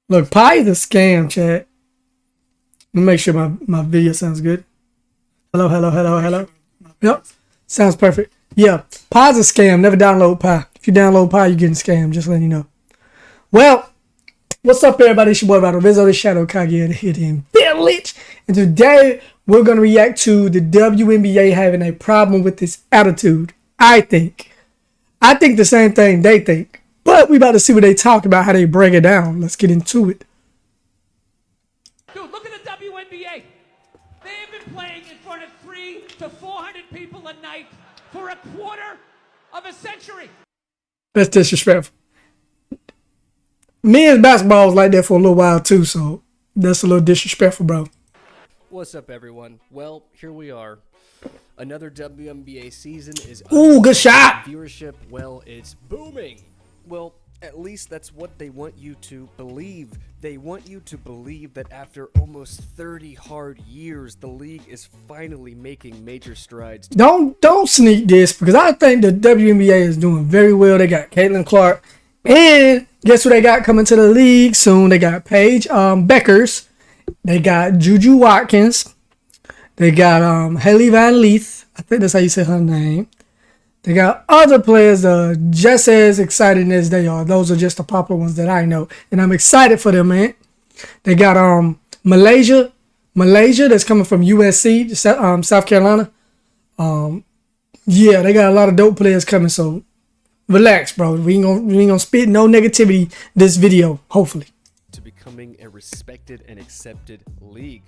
Look, pie is a scam, chat. Let me make sure my video sounds good. Hello, hello, hello, hello. Yep, sounds perfect. Yeah, pie's a scam. Never download pie. If you download pie, you're getting scammed. Just letting you know. Well, what's up, everybody? It's your boy, Rado Rizzo, the Shadow Kage, and the Hidden Village. And today, we're going to react to the WNBA having a problem with this attitude. I think the same thing they think. But we about to see what they talk about, how they break it down. Let's get into it. Dude, look at the WNBA. They've been playing in front of 300 to 400 people a night for a quarter of a century. That's disrespectful. Men's basketball was like that for a little while too, so that's a little disrespectful, bro. What's up, everyone? Well, here we are. Another WNBA season is Ooh, good shot. Viewership, well, it's booming. Well, at least that's what they want you to believe. They want you to believe that after almost 30 hard years, the league is finally making major strides. Don't sneak this, because I think the WNBA is doing very well. They got Caitlin Clark, and guess who they got coming to the league soon? They got Paige Beckers. They got Juju Watkins. They got Haley Van Leith. I think that's how you say her name. They got other players just as exciting as they are. Those are just the popular ones that I know. And I'm excited for them, man. They got Malaysia that's coming from USC, South Carolina. Yeah, they got a lot of dope players coming, so relax, bro. We ain't gonna spit no negativity this video, hopefully. To becoming a respected and accepted league.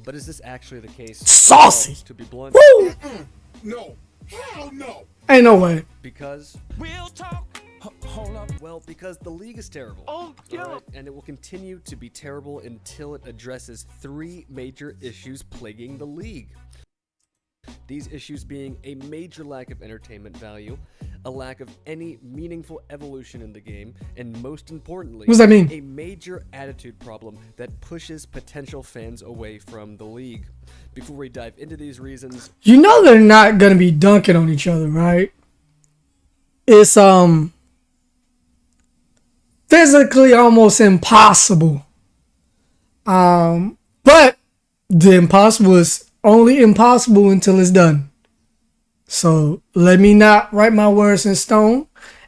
But is this actually the case? Saucy. Well, to be blunt. Woo! No. Hell no. Ain't no way. Because Real talk. hold up. Well, because the league is terrible. Oh, yeah. All right, and it will continue to be terrible until it addresses 3 major issues plaguing the league. These issues being a major lack of entertainment value, a lack of any meaningful evolution in the game, and most importantly, What does that mean? a major attitude problem that pushes potential fans away from the league. Before we dive into these reasons, You know they're not gonna be dunking on each other, right? It's physically almost impossible. But the impossible is only impossible until it's done. So let me not write my words in stone.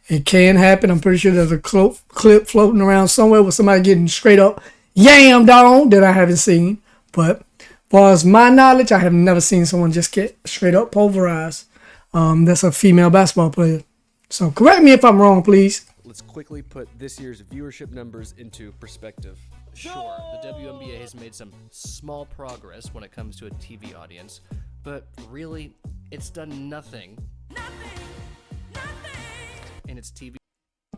It can happen. I'm pretty sure there's a clip floating around somewhere with somebody getting straight up yammed on that I haven't seen. But as far as my knowledge, I have never seen someone just get straight up pulverized. That's a female basketball player. So correct me if I'm wrong, please. let's quickly put this year's viewership numbers into perspective. Sure, the WNBA has made some small progress when it comes to a TV audience, but really, it's done nothing. In its TV.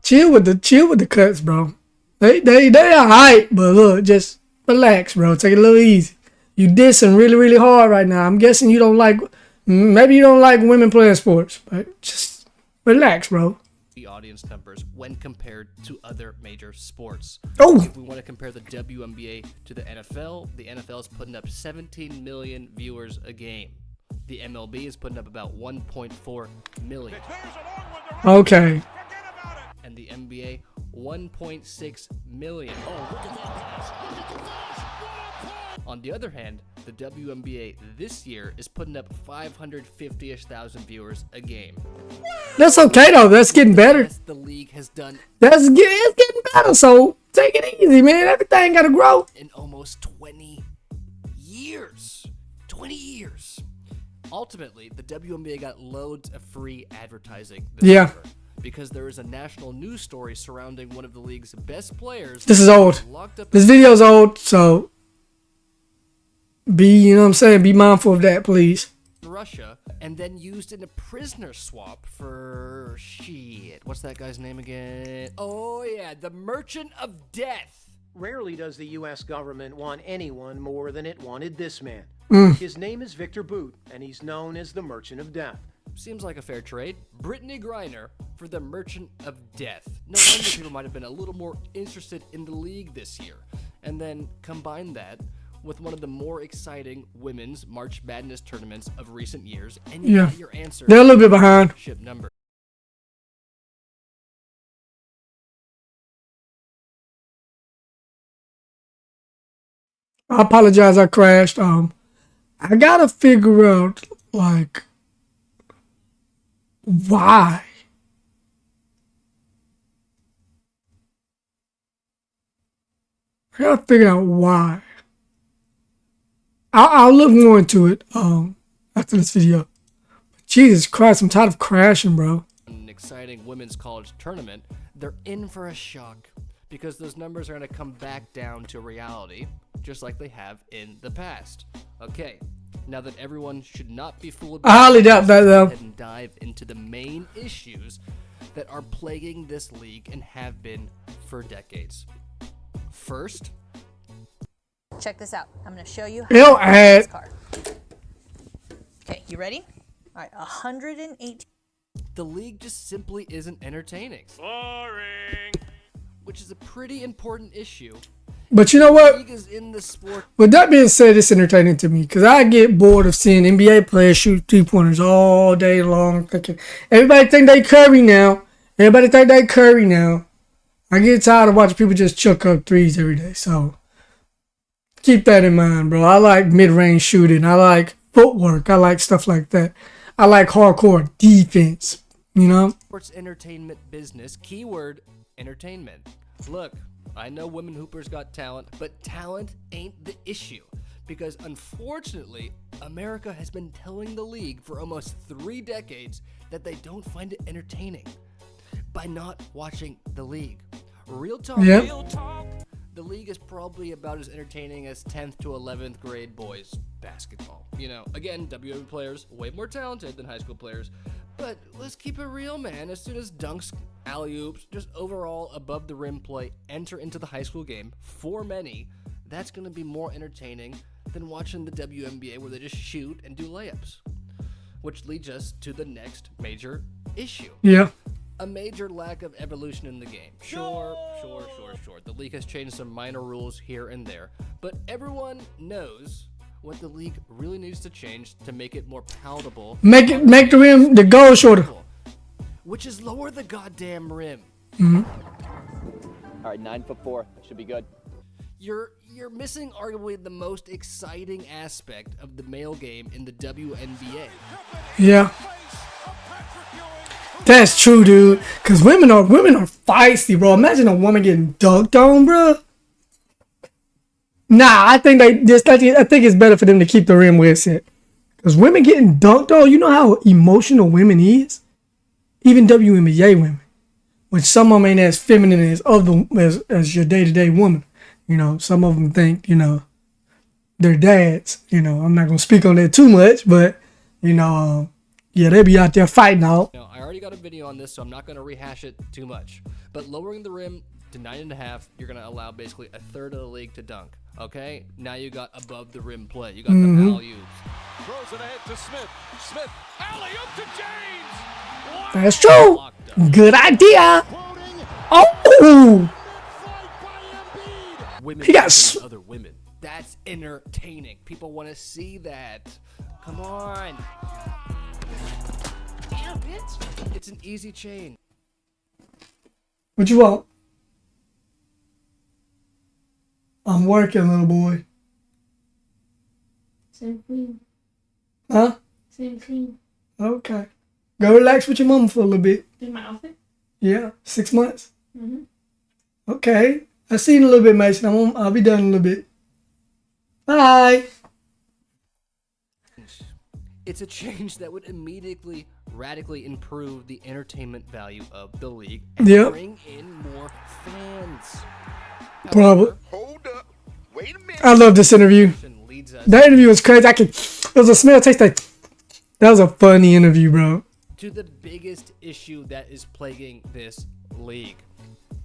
Chill with the cuts, bro. They are hype, but look, just relax, bro. Take it a little easy. You dissing really hard right now. I'm guessing you don't like, maybe you don't like women playing sports, but just relax, bro. Audience numbers when compared to other major sports. Oh, If we want to compare the WNBA to the NFL is putting up 17 million viewers a game. The MLB is putting up about 1.4 million. okay. And the NBA, 1.6 million. On the other hand, the WNBA this year is putting up 550-ish thousand viewers a game. That's okay though. That's getting better. Yes, the league has done It's getting better. So take it easy, man. Everything gotta grow. in almost 20 years. 20 years. Ultimately, the WNBA got loads of free advertising this Yeah. year because there is a national news story surrounding one of the league's best players. This is old. Locked up This video's old, so you know what I'm saying? Be mindful of that, please. in Russia and then used in a prisoner swap for shit. What's that guy's name again? Oh yeah, the Merchant of Death. Rarely does the U.S. government want anyone more than it wanted this man. His name is Victor Boot, and he's known as the Merchant of Death. Seems like a fair trade. Brittany Griner for the Merchant of Death. No wonder people might have been a little more interested in the league this year. And then combine that with one of the more exciting women's March Madness tournaments of recent years, and you Yeah. got your answer. They're a little bit behind. Ship number. I apologize. I crashed. I gotta figure out like why. I gotta figure out why. I'll look more into it after this video. Jesus Christ, I'm tired of crashing, bro. An exciting women's college tournament, they're in for a shock because those numbers are going to come back down to reality, just like they have in the past. Okay, now that everyone should not be fooled by I highly doubt that, though. Go ahead and dive into the main issues that are plaguing this league and have been for decades. First, check this out. I'm going to show you how Ew, to play this card. Okay, you ready? All right, 118. the league just simply isn't entertaining. Boring. Which is a pretty important issue. But you know The what? league is in the sport. With that being said, it's entertaining to me because I get bored of seeing NBA players shoot 3-pointers all day long. Thinking everybody think they Curry now. Everybody think they Curry now. I get tired of watching people just chuck up threes every day. So keep that in mind, bro. I like mid-range shooting. I like footwork. I like stuff like that. I like hardcore defense. You know? Sports entertainment business, keyword entertainment. Look, I know women hoopers got talent, but talent ain't the issue. Because unfortunately, America has been telling the league for almost 3 decades that they don't find it entertaining by not watching the league. Real talk, Yep. real talk. The league is probably about as entertaining as 10th to 11th grade boys basketball. You know, again, WNBA players way more talented than high school players. But let's keep it real, man. As soon as dunks, alley-oops, just overall above the rim play enter into the high school game, for many, that's going to be more entertaining than watching the WNBA where they just shoot and do layups. Which leads us to the next major issue. Yeah. A major lack of evolution in the game. Sure. The league has changed some minor rules here and there, but everyone knows what the league really needs to change to make it more palatable. Make the rim the goal shorter. Which is lower the goddamn rim. All right, 9'4", should be good. You're missing arguably the most exciting aspect of the male game in the WNBA. Yeah. That's true, dude. Cause women are feisty, bro. Imagine a woman getting dunked on, bro. Nah, I think I think it's better for them to keep the rim where it's at. Cause women getting dunked on, you know how emotional women is. Even WNBA women, which some of them ain't as feminine as your day-to-day woman. You know, some of them think their dads. You know, I'm not gonna speak on that too much, but yeah, they be out there fighting out. Now, I already got a video on this, so I'm not going to rehash it too much. But lowering the rim to 9.5, you're going to allow basically a third of the league to dunk. Okay? Now you got above the rim play. You got the alley-oops. Throws it ahead to Smith. Smith, alley-oop to James. Wow. That's true. Good idea. Oh, Women he got versus other women. That's entertaining. People want to see that. Come on. Damn, bitch. It's an easy chain. what you want? I'm working, little boy. Same thing. Huh? Same thing. Okay. Go relax with your mama for a little bit. In my outfit? Yeah, 6 months. Mm-hmm. Okay. I see you in a little bit, Mason. I'll be done in a little bit. Bye. It's a change that would immediately radically improve the entertainment value of the league and Yep. bring in more fans. Probably. Hold up. Wait a minute. I love this interview. Leads us That interview was crazy. It was a smell taste like. That was a funny interview, bro. to the biggest issue that is plaguing this league.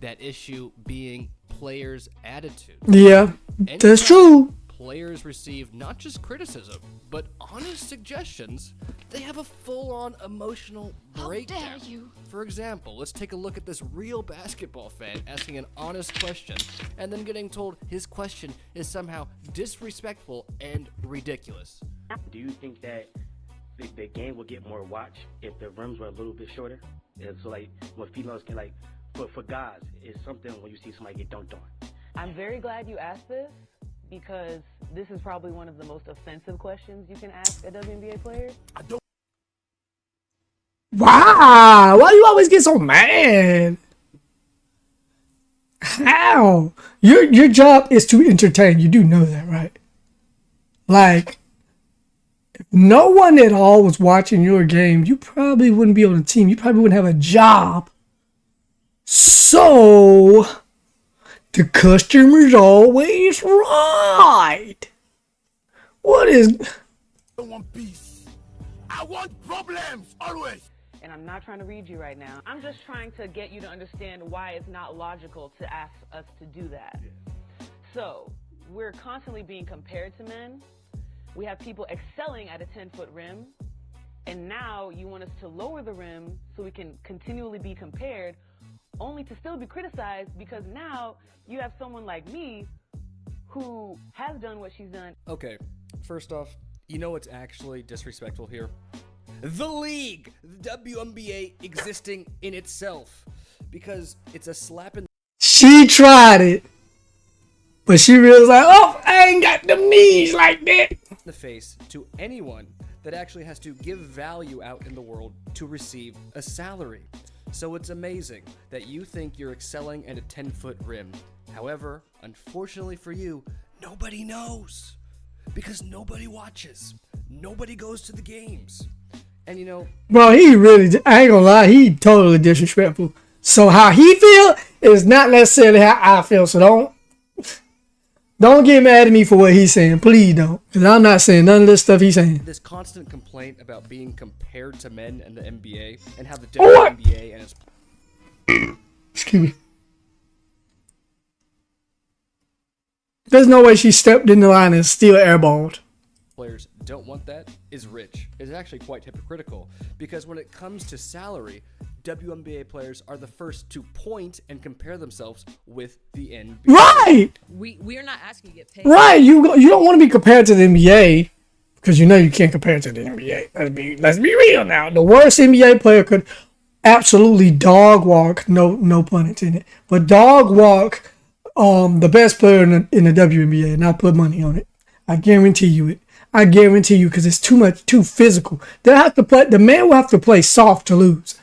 That issue being players' attitude. Yeah, that's true. Players receive not just criticism, but honest suggestions. They have a full-on emotional breakdown. How dare you? For example, let's take a look at this real basketball fan asking an honest question and then getting told his question is somehow disrespectful and ridiculous. Do you think that the game will get more watch if the rims were a little bit shorter? And so, like, what females can, like, for guys, it's something when you see somebody get dunked on. I'm very glad you asked this because this is probably one of the most offensive questions you can ask a WNBA player. Wow, why do you always get so mad? How? Your job is to entertain. You do know that, right? Like, if no one at all was watching your game, you probably wouldn't be on the team. You probably wouldn't have a job. So, the customer's always right. What is... I don't want peace. I want problems, always. And I'm not trying to read you right now. I'm just trying to get you to understand why it's not logical to ask us to do that. So, we're constantly being compared to men. We have people excelling at a 10-foot rim. And now you want us to lower the rim so we can continually be compared, only to still be criticized because now you have someone like me who has done what she's done. Okay, first off, you know what's actually disrespectful here? The league! The WNBA existing in itself. Because it's a slap in She tried it. But she realized, like, oh, I ain't got them knees like that. the face to anyone that actually has to give value out in the world to receive a salary. So it's amazing that you think you're excelling at a 10-foot rim. However, unfortunately for you, nobody knows. Because nobody watches. Nobody goes to the games. And you know... Bro, he really, I ain't gonna lie, he totally disrespectful. So how he feel is not necessarily how I feel. So don't get mad at me for what he's saying. Please don't. Because I'm not saying none of this stuff he's saying. This constant complaint about being compared to men in the NBA and how the WNBA and its... Excuse me. There's no way she stepped in the line and still airballed. players don't want that is rich. It's actually quite hypocritical because when it comes to salary, WNBA players are the first to point and compare themselves with the NBA. Right! We are not asking to get paid. Right, you don't want to be compared to the NBA because you know you can't compare it to the NBA. Let's be real now. The worst NBA player could absolutely dog walk, no pun intended, but dog walk the best player in the WNBA, and I'll put money on it. I guarantee you it. I guarantee you because it's too physical. They have to play. The man will have to play soft to lose.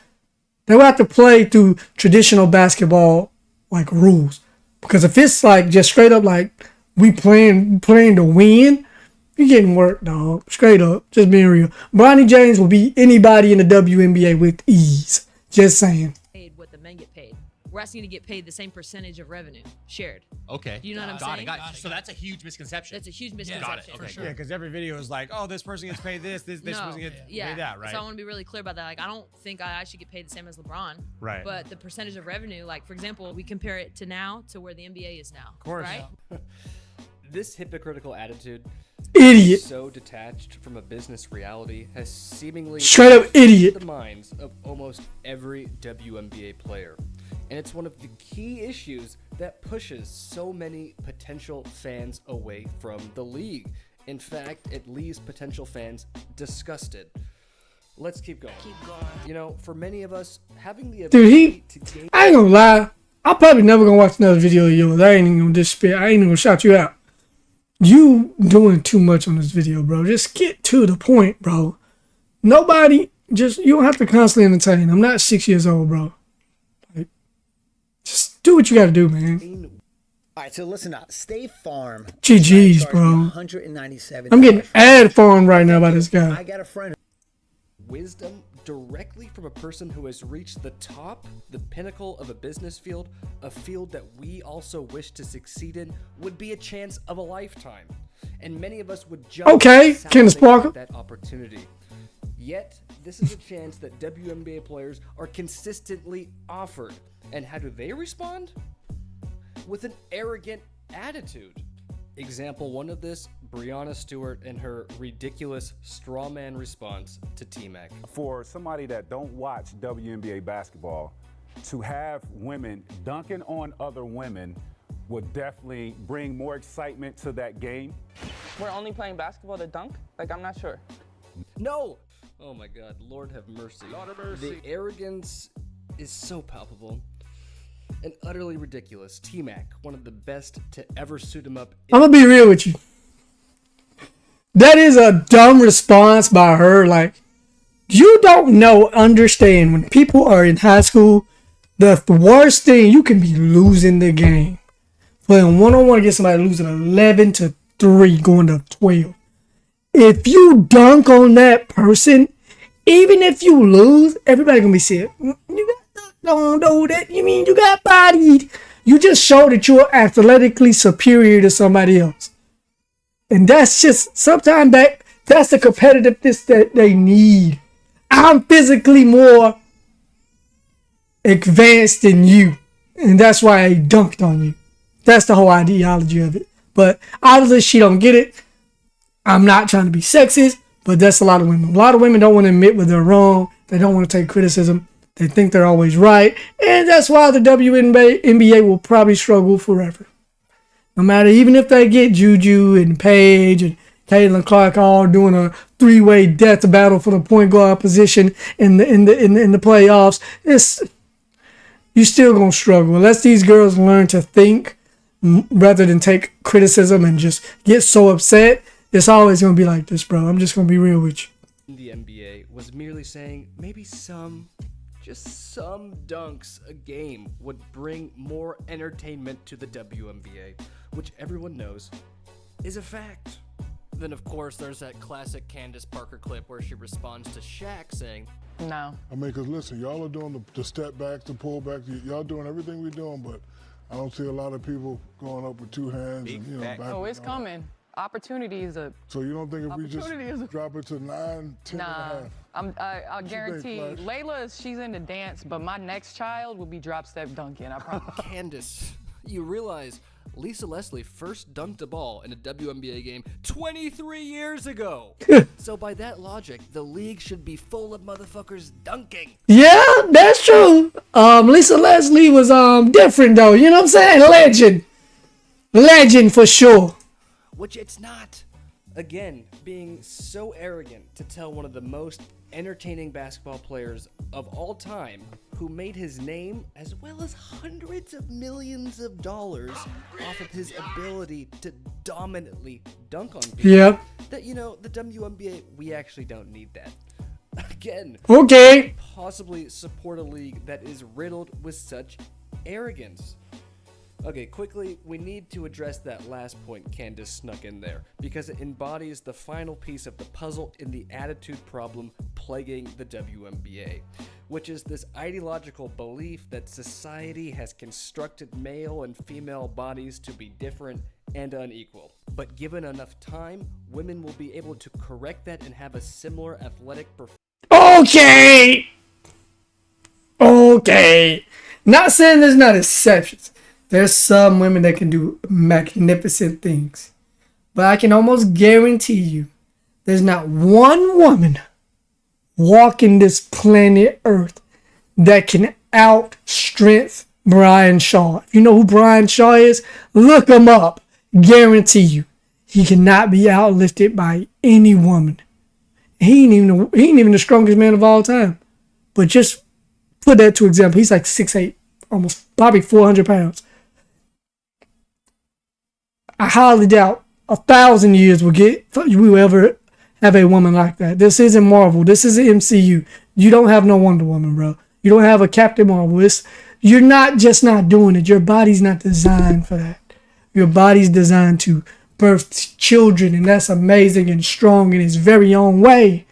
They will have to play through traditional basketball like rules. Because if it's like just straight up like we playing to win, you're getting worked, dog. Straight up, just being real. Bronny James will beat anybody in the WNBA with ease. Just saying. Paid what the men get paid. We're asking you to get paid the same percentage of revenue shared. Okay. Do you know what I'm saying? Got it. So that's a huge misconception. That's a huge misconception. Got it. Okay. For sure. Yeah, because every video is like, oh, this person gets paid this person gets paid that, right? So I want to be really clear about that. Like, I don't think I should get paid the same as LeBron. Right. But the percentage of revenue, like, for example, we compare it to now to where the NBA is now. Of course. Right? This hypocritical attitude, Idiot. so detached from a business reality, has seemingly Straight up idiot. the minds of almost every WNBA player. And it's one of the key issues that pushes so many potential fans away from the league. In fact, it leaves potential fans disgusted. Let's keep going. You know, for many of us, having the ability to gain... I ain't gonna lie. I'm probably never gonna watch another video of yours. I ain't even gonna disrespect. I ain't even gonna shout you out. You doing too much on this video, bro. Just get to the point, bro. Nobody, you don't have to constantly entertain. I'm not 6 years old, bro. Like, just do what you gotta do, man. All right, so listen up. State Farm. GG's, bro. $197. I'm getting ad farmed right now by this guy. I got a friend. Wisdom directly from a person who has reached the top, the pinnacle of a business field, a field that we also wish to succeed in, would be a chance of a lifetime. And many of us would jump Candace Parker. at that opportunity. Yet, this is a chance that WNBA players are consistently offered. And how do they respond? With an arrogant attitude. Example one of this, Breonna Stewart and her ridiculous straw man response to T-Mac. For somebody that don't watch WNBA basketball, to have women dunking on other women would definitely bring more excitement to that game. We're only playing basketball to dunk? Like, I'm not sure. No! Oh my God, Lord have mercy. Lord have mercy. The arrogance is so palpable and utterly ridiculous. T-Mac, one of the best to ever suit him up. I'm gonna be real with you. That is a dumb response by her. Like, you don't understand when people are in high school, the worst thing, you can be losing the game. Playing one-on-one against somebody losing 11-3 going to 12. If you dunk on that person, even if you lose, everybody gonna be saying, you don't know that. You mean you got bodied. You just show that you're athletically superior to somebody else. And that's just, sometimes that's the competitiveness that they need. I'm physically more advanced than you. And that's why I dunked on you. That's the whole ideology of it. But obviously she don't get it. I'm not trying to be sexist, but that's a lot of women. A lot of women don't want to admit when they're wrong. They don't want to take criticism. They think they're always right. And that's why the WNBA will probably struggle forever. No matter, even if they get Juju and Paige and Caitlin Clark all doing a three-way death battle for the point guard position in the playoffs, you still gonna struggle unless these girls learn to think rather than take criticism and just get so upset. It's always gonna be like this, bro. I'm just gonna be real with you. The NBA was merely saying maybe just some dunks a game would bring more entertainment to the WNBA, which everyone knows is a fact. Then, of course, there's that classic Candace Parker clip where she responds to Shaq saying, No. I mean, because listen, y'all are doing the step backs, the pull backs. Y'all doing everything we're doing, but I don't see a lot of people going up with two hands and, back. Oh, it's coming. Opportunity is a... So you don't think if we just drop it to 9, 10 Nah, and a half? I guarantee Layla, she's into dance, but my next child will be drop step dunking, I promise. Candace, you realize Lisa Leslie first dunked a ball in a WNBA game 23 years ago. So by that logic, the league should be full of motherfuckers dunking. Yeah, that's true. Lisa Leslie was different though. You know what I'm saying? Legend for sure. Which it's not. Again, being so arrogant to tell one of the most entertaining basketball players of all time, who made his name as well as hundreds of millions of dollars off of his ability to dominantly dunk on people. Yep. That, the WNBA, we actually don't need that. Again. Okay. Possibly support a league that is riddled with such arrogance. Okay, quickly, we need to address that last point Candace snuck in there, because it embodies the final piece of the puzzle in the attitude problem plaguing the WNBA, which is this ideological belief that society has constructed male and female bodies to be different and unequal. But given enough time, women will be able to correct that and have a similar athletic performance. Okay. Not saying there's not exceptions. There's some women that can do magnificent things. But I can almost guarantee you there's not one woman walking this planet Earth that can outstrength Brian Shaw. If you know who Brian Shaw is, look him up. Guarantee you, he cannot be outlifted by any woman. He ain't even the strongest man of all time. But just put that to example. He's like 6'8", almost probably 400 pounds. I highly doubt 1,000 years we will ever have a woman like that. This isn't Marvel. This isn't MCU. You don't have no Wonder Woman, bro. You don't have a Captain Marvel. You're not just not doing it. Your body's not designed for that. Your body's designed to birth children, and that's amazing and strong in its very own way.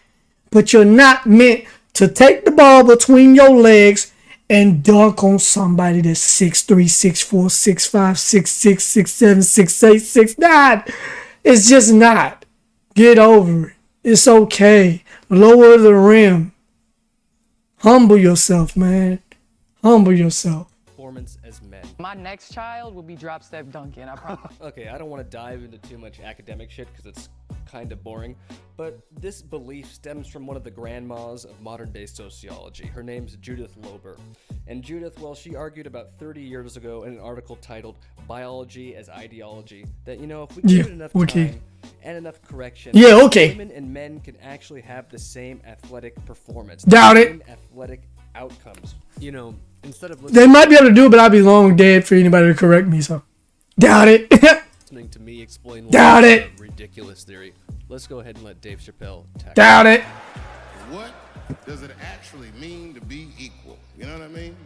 But you're not meant to take the ball between your legs and dunk on somebody that's 6'3", 6'4", 6'5", 6'6", 6'7", 6'8", 6'9". It's just not. Get over it. It's okay. Lower the rim. Humble yourself, man. Humble yourself. Performance as men. My next child will be drop step dunking, I promise. Okay, I don't want to dive into too much academic shit because it's kind of boring, but this belief stems from one of the grandmas of modern day sociology. Her name's Judith Lober. And Judith, well, she argued about 30 years ago in an article titled Biology as Ideology that, if we give it enough time and enough correction, women and men can actually have the same athletic performance. Doubt it. Same athletic outcomes. Instead of They might be able to do it, but I'd be long dead for anybody to correct me, so doubt it. listening to me explain Doubt why it. it's a ridiculous theory. Let's go ahead and let Dave Chappelle tackle Doubt it. What does it actually mean to be equal? You know what I mean?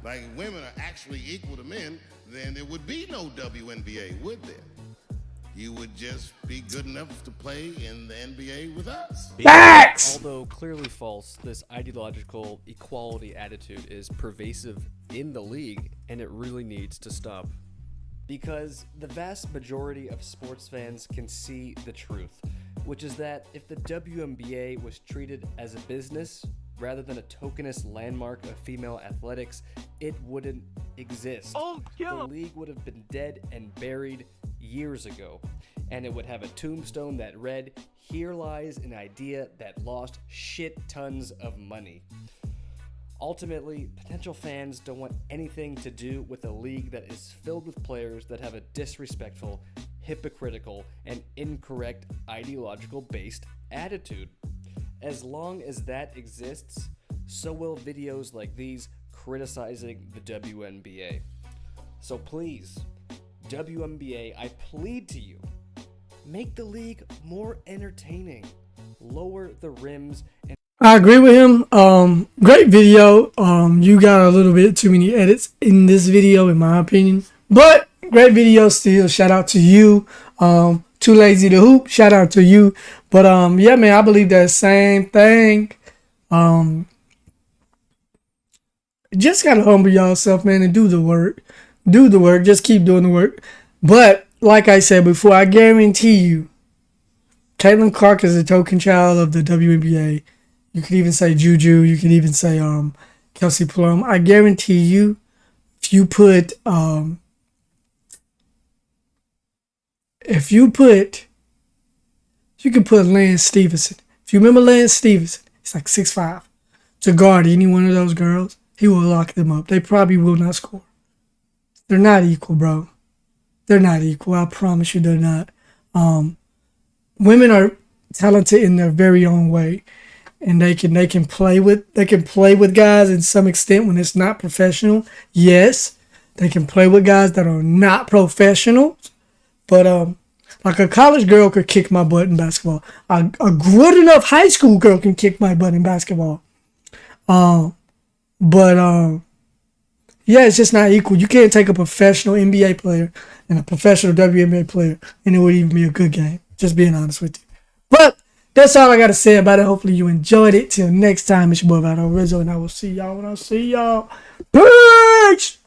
Like, if women are actually equal to men, then there would be no WNBA, would there? You would just be good enough to play in the NBA with us. Facts! Although clearly false, this ideological equality attitude is pervasive in the league, and it really needs to stop. Because the vast majority of sports fans can see the truth, which is that if the WNBA was treated as a business rather than a tokenist landmark of female athletics, it wouldn't exist. The league would have been dead and buried years ago, and it would have a tombstone that read, "Here lies an idea that lost shit tons of money." Ultimately, potential fans don't want anything to do with a league that is filled with players that have a disrespectful, hypocritical, and incorrect ideological-based attitude. As long as that exists, so will videos like these criticizing the WNBA. So please, WNBA, I plead to you, make the league more entertaining, lower the rims, and I agree with him. Great video. You got a little bit too many edits in this video, in my opinion. But great video still. Shout out to you. Too lazy to hoop. Shout out to you. But yeah, man, I believe that same thing. Just gotta humble yourself, man, and do the work. Do the work. Just keep doing the work. But like I said before, I guarantee you, Caitlin Clark is a token child of the WNBA. You could even say Juju. You could even say Kelsey Plum. I guarantee you, if you put you can put Lance Stevenson. If you remember Lance Stevenson, he's like 6'5". To guard any one of those girls, he will lock them up. They probably will not score. They're not equal, bro. They're not equal. I promise you they're not. Women are talented in their very own way. And they can play with guys in some extent when it's not professional. Yes, they can play with guys that are not professionals. But like a college girl could kick my butt in basketball. A good enough high school girl can kick my butt in basketball. Yeah, it's just not equal. You can't take a professional NBA player and a professional WNBA player, and it would even be a good game. Just being honest with you. But that's all I got to say about it. Hopefully you enjoyed it. Till next time, it's your boy Vado Rizzo, and I will see y'all when I see y'all. Peace!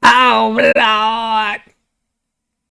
Oh, Lord.